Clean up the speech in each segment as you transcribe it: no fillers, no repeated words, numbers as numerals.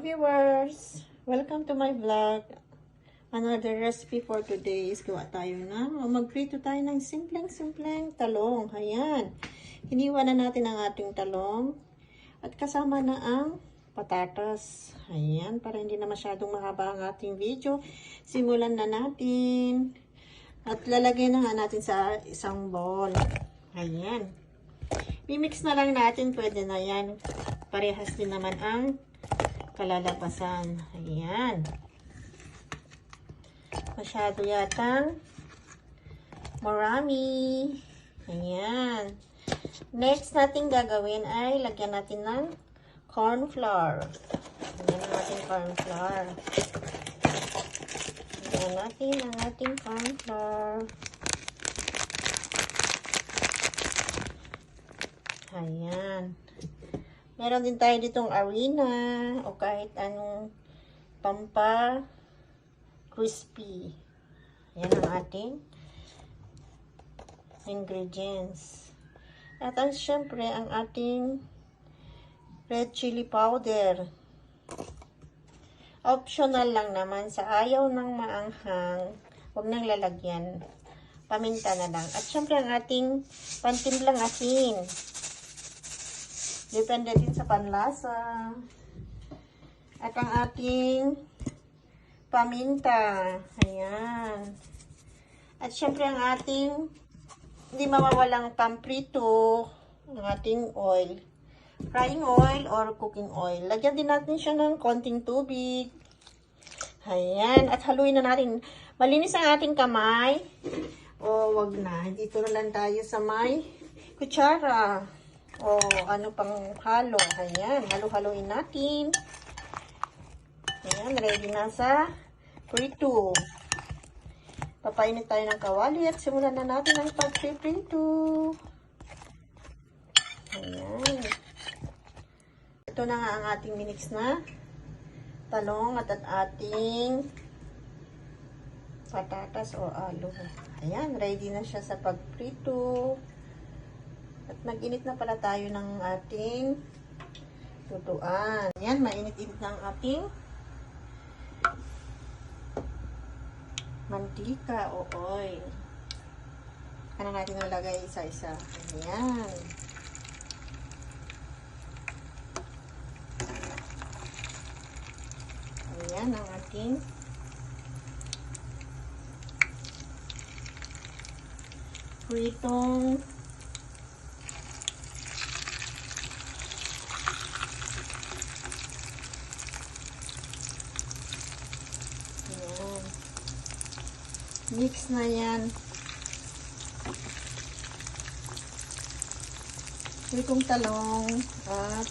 viewers! Welcome to my vlog. Another recipe for today is gawa tayo magprito tayo ng simpleng talong. Ayan. Hiniwa na natin ang ating talong at kasama na ang patatas. Ayan, para hindi na masyadong mahaba ang ating video. Simulan na natin. At lalagay na nga natin sa isang bowl. Ayan. Mimix na lang natin. Pwede na yan. Parehas din naman ang kalalabasan. Ayan. Masyado yatang marami. Ayan. Next natin gagawin ay lagyan natin ng corn flour. Lagyan natin corn flour. Lagyan natin ang ating corn flour. Ayan. Meron din tayo ditong arena o kahit anong pampa crispy. Yan ang ating ingredients. At ang syempre ang ating red chili powder. Optional lang naman, sa ayaw ng maanghang, huwag nang lalagyan. Paminta na lang. At syempre ang ating pantimplang asin. Depende din sa panlasa. At ang ating paminta. Ayan. At syempre ang ating hindi mawawalang pamprito, ang ating oil. Frying oil or cooking oil. Lagyan din natin siya ng konting tubig. Ayan. At haluin na natin. Malinis ang ating kamay. O wag na. Dito na lang tayo sa may kutsara. O ano pang halo. Ayan. Halo-haloin natin. Ayan. Ready na sa prito. Papainit tayo ng kawali at simulan na natin ang pagpiprito. Ayan. Ito na nga ang ating minix na talong at ating patatas o alo. Ayan. Ready na siya sa pagprito. At nag-init na pala tayo ng ating lutuan. Ayan, mainit-init na ang ating mantika o oil. Ano natin nalagay isa-isa. Ayan. Ayan ang ating pritong mix na yan. Pritong talong at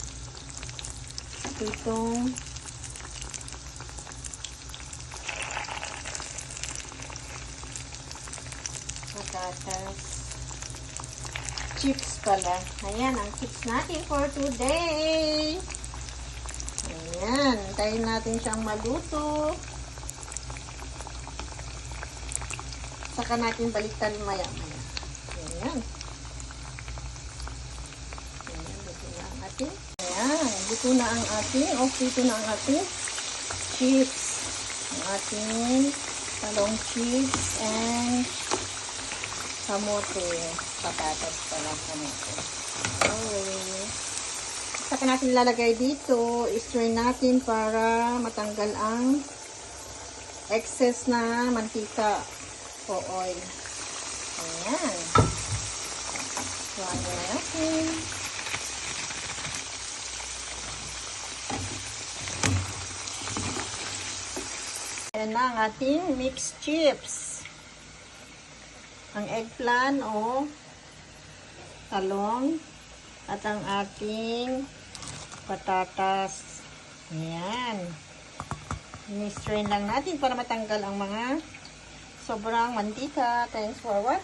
pritong patatas. Chips pala. Ayan ang chips natin for today. Ayan. Tayo natin siyang maluto. Saka natin baliktad maya-maya. Ayan. Ayan, luto na ang ating. Ayan, luto na ang ating. Dito na ang ating chips. Ang ating talong chips and kamote. Patatas pala kamote. Okay. Saka natin lalagay dito. I-strain natin para matanggal ang excess na mantika o oil. Ayan. Tuwan na natin. Ayan na ang ating mixed chips. Ang eggplant o talong at ang ating patatas. Ayan. I-strain lang natin para matanggal ang mga sobrang mantika. Thanks for watching.